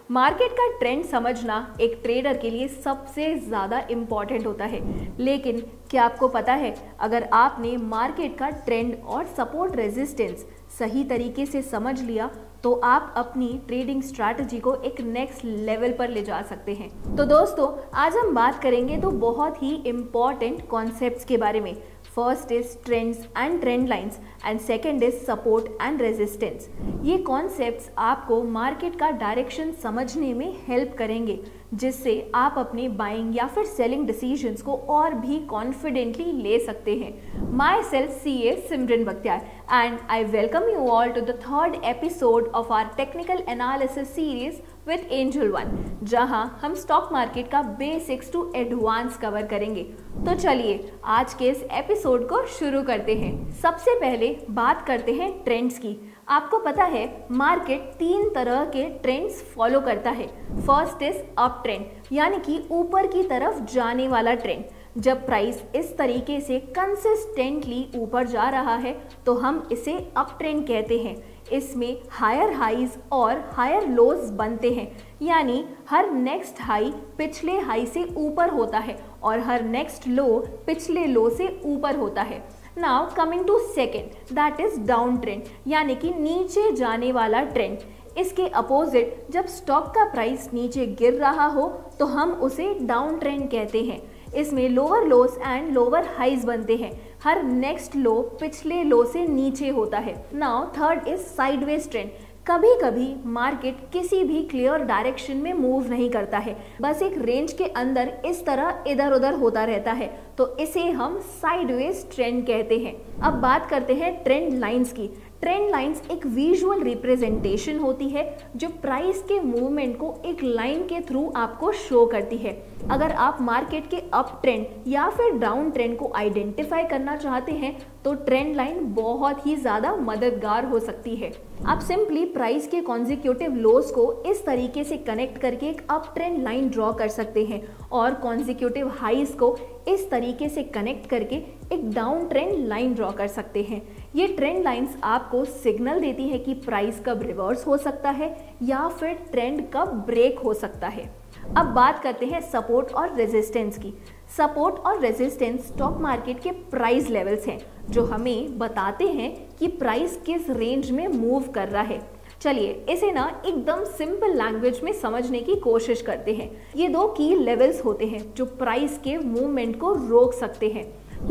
Market का trend समझना एक ट्रेडर के लिए सबसे ज़्यादा इम्पॉर्टेंट होता है। लेकिन क्या आपको पता है, अगर आपने मार्केट का ट्रेंड और सपोर्ट रेजिस्टेंस सही तरीके से समझ लिया तो आप अपनी ट्रेडिंग स्ट्रैटेजी को एक नेक्स्ट लेवल पर ले जा सकते हैं। तो दोस्तों, आज हम बात करेंगे तो बहुत ही इम्पॉर्टेंट कॉन्सेप्ट्स के बारे में। First is trends and trend lines and second is support and resistance. ये कॉन्सेप्ट्स आपको मार्केट का डायरेक्शन समझने में हेल्प करेंगे, जिससे आप अपने बाइंग या फिर सेलिंग डिसीजंस को और भी कॉन्फिडेंटली ले सकते हैं। Myself CA Simran Bakhtiyar and I welcome you all to the third episode of our technical analysis series with Angel One, जहां हम स्टॉक मार्केट का बेसिक्स टू एडवांस कवर करेंगे। तो चलिए आज के इस एपिसोड को शुरू करते हैं। सबसे पहले बात करते हैं ट्रेंड्स की। आपको पता है मार्केट 3 तरह के ट्रेंड्स फॉलो करता है। फर्स्ट इज अप ट्रेंड, यानी कि ऊपर की तरफ जाने वाला ट्रेंड। जब प्राइस इस तरीके से कंसिस्टेंटली ऊपर जा रहा है तो हम इसे अप ट्रेंड कहते हैं। इसमें हायर हाईज और हायर लोज बनते हैं, यानी हर नेक्स्ट हाई पिछले हाई से ऊपर होता है और हर नेक्स्ट लो पिछले लो से ऊपर होता है। Now coming to second, that is down trend, यानी कि नीचे जाने वाला ट्रेंड। इसके अपोजिट जब स्टॉक का प्राइस नीचे गिर रहा हो तो हम उसे डाउन ट्रेंड कहते हैं। इसमें lower lows and lower highs बनते हैं, हर नेक्स्ट लो पिछले लो से नीचे होता है। Now third is sideways trend. कभी कभी मार्केट किसी भी क्लियर डायरेक्शन में मूव नहीं करता है, बस एक रेंज के अंदर इस तरह इधर उधर होता रहता है, तो इसे हम साइडवेज ट्रेंड कहते हैं। अब बात करते हैं ट्रेंड लाइंस की। ट्रेंड लाइंस एक विजुअल रिप्रेजेंटेशन होती है जो प्राइस के मूवमेंट को एक लाइन के थ्रू आपको शो करती है। अगर आप मार्केट के अप ट्रेंड या फिर डाउन ट्रेंड को आइडेंटिफाई करना चाहते हैं तो ट्रेंड लाइन बहुत ही ज़्यादा मददगार हो सकती है। आप सिंपली प्राइस के कॉन्जिक्यूटिव लोज को इस तरीके से कनेक्ट करके एक अप ट्रेंड लाइन ड्रॉ कर सकते हैं और कॉन्जिक्यूटिव हाइज को इस तरीके से कनेक्ट करके एक डाउन ट्रेंड लाइन ड्रॉ कर सकते हैं। ये ट्रेंड लाइंस आपको सिग्नल देती है कि प्राइस कब रिवर्स हो सकता है या फिर ट्रेंड कब ब्रेक हो सकता है। अब बात करते हैं सपोर्ट और रेजिस्टेंस की। सपोर्ट और रेजिस्टेंस स्टॉक मार्केट के प्राइस लेवल्स हैं जो हमें बताते हैं कि प्राइस किस रेंज में मूव कर रहा है। चलिए इसे ना एकदम सिंपल लैंग्वेज में समझने की कोशिश करते हैं। ये 2 की लेवल्स होते हैं जो प्राइस के मूवमेंट को रोक सकते हैं।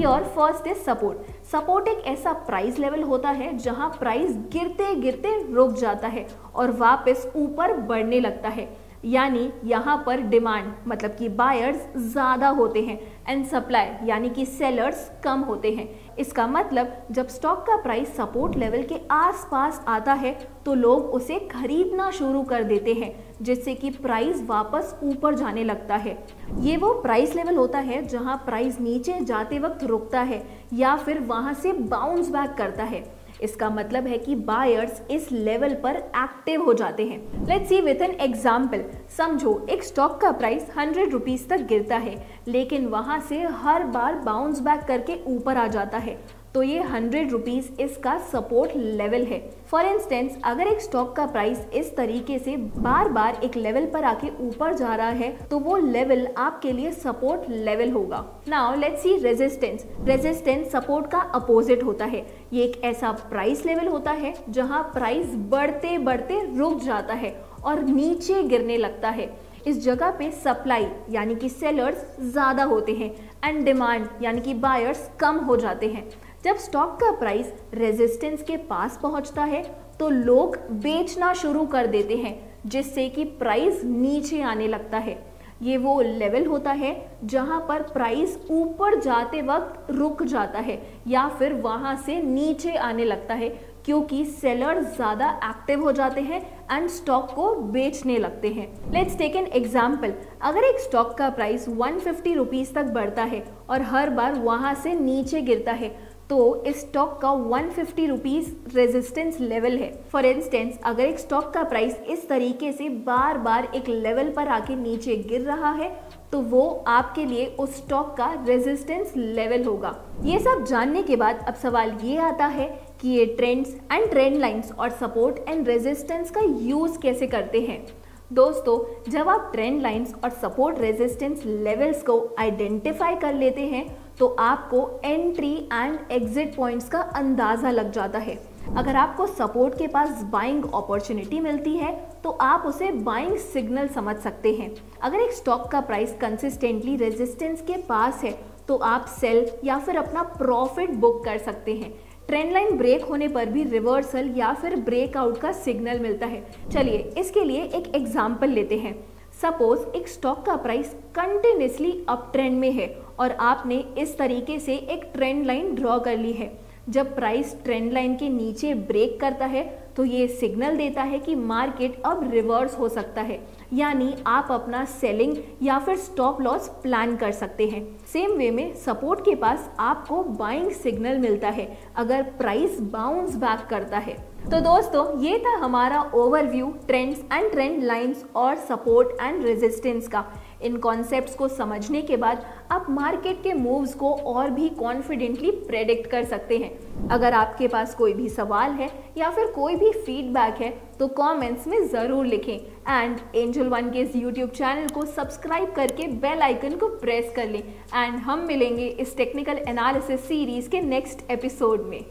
और फर्स्ट इज सपोर्ट। सपोर्ट एक ऐसा प्राइस लेवल होता है जहां प्राइस गिरते गिरते रुक जाता है और वापस ऊपर बढ़ने लगता है, यानी यहाँ पर डिमांड मतलब कि बायर्स ज़्यादा होते हैं एंड सप्लाई यानी कि सेलर्स कम होते हैं। इसका मतलब जब स्टॉक का प्राइस सपोर्ट लेवल के आसपास आता है तो लोग उसे खरीदना शुरू कर देते हैं, जिससे कि प्राइस वापस ऊपर जाने लगता है। ये वो प्राइस लेवल होता है जहां प्राइस नीचे जाते वक्त रुकता है या फिर वहां से बाउंस बैक करता है। इसका मतलब है कि बायर्स इस लेवल पर एक्टिव हो जाते हैं। Let's see with an example. समझो एक स्टॉक का प्राइस 100 रुपीज तक गिरता है, लेकिन वहां से हर बार बाउंस बैक करके ऊपर आ जाता है, तो ये 100 रुपीज इसका सपोर्ट लेवल है। फॉर इंस्टेंस, अगर एक स्टॉक का प्राइस इस तरीके से बार बार एक लेवल पर आके ऊपर जा रहा है तो वो लेवल आपके लिए सपोर्ट लेवल होगा। Now let's see resistance. Resistance support का अपोजिट होता है। ये एक ऐसा प्राइस लेवल होता है जहां प्राइस बढ़ते बढ़ते रुक जाता है और नीचे गिरने लगता है। इस जगह पे सप्लाई यानी कि सेलर्स ज़्यादा होते हैं एंड डिमांड यानी कि बायर्स कम हो जाते हैं। जब स्टॉक का प्राइस रेजिस्टेंस के पास पहुंचता है तो लोग बेचना शुरू कर देते हैं, जिससे कि प्राइस नीचे आने लगता है। ये वो लेवल होता है जहां पर प्राइस ऊपर जाते वक्त रुक जाता है या फिर वहां से नीचे आने लगता है, क्योंकि सेलर ज़्यादा एक्टिव हो जाते हैं एंड स्टॉक को बेचने लगते हैं। Let's take an example. अगर एक स्टॉक का प्राइस 150 रुपीज़ तक बढ़ता है और हर बार वहां से नीचे गिरता है तो इस स्टॉक का 150 रुपीज़ रेजिस्टेंस लेवल है। फॉर इंस्टेंस, अगर एक स्टॉक का प्राइस इस तरीके से बार बार एक लेवल पर आके नीचे गिर रहा है तो वो आपके लिए उस स्टॉक का रेजिस्टेंस लेवल होगा। ये सब जानने के बाद अब सवाल ये आता है कि ये ट्रेंड्स एंड ट्रेंड लाइंस और सपोर्ट एंड रेजिस्टेंस का यूज कैसे करते हैं। दोस्तों, जब आप ट्रेंड लाइंस और सपोर्ट रेजिस्टेंस लेवल्स को आइडेंटिफाई कर लेते हैं तो आपको एंट्री एंड एग्जिट पॉइंट्स का अंदाज़ा लग जाता है। अगर आपको सपोर्ट के पास बाइंग अपॉर्चुनिटी मिलती है तो आप उसे बाइंग सिग्नल समझ सकते हैं। अगर एक स्टॉक का प्राइस कंसिस्टेंटली रेजिस्टेंस के पास है तो आप सेल या फिर अपना प्रॉफिट बुक कर सकते हैं। ट्रेंड लाइन ब्रेक होने पर भी रिवर्सल या फिर ब्रेकआउट का सिग्नल मिलता है। चलिए इसके लिए एक एग्जांपल लेते हैं। सपोज एक स्टॉक का प्राइस कंटिन्यूसली अप ट्रेंड में है और आपने इस तरीके से एक ट्रेंड लाइन ड्रॉ कर ली है। जब प्राइस ट्रेंड लाइन के नीचे ब्रेक करता है तो ये सिग्नल देता है कि मार्केट अब रिवर्स हो सकता है, यानी आप अपना सेलिंग या फिर स्टॉप लॉस प्लान कर सकते हैं। सेम वे में सपोर्ट के पास आपको बाइंग सिग्नल मिलता है अगर प्राइस बाउंस बैक करता है। तो दोस्तों, ये था हमारा overview trends and trend lines और सपोर्ट एंड रेजिस्टेंस का। इन कॉन्सेप्ट्स को समझने के बाद आप मार्केट के मूव्स को और भी कॉन्फिडेंटली प्रेडिक्ट कर सकते हैं। अगर आपके पास कोई भी सवाल है या फिर कोई भी फीडबैक है तो कमेंट्स में ज़रूर लिखें एंड एंजल वन के इस यूट्यूब चैनल को सब्सक्राइब करके बेल आइकन को प्रेस कर लें। एंड हम मिलेंगे इस टेक्निकल एनालिसिस सीरीज के नेक्स्ट एपिसोड में।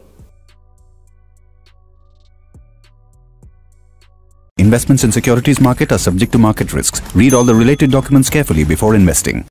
Investments in securities market are subject to market risks. Read all the related documents carefully before investing.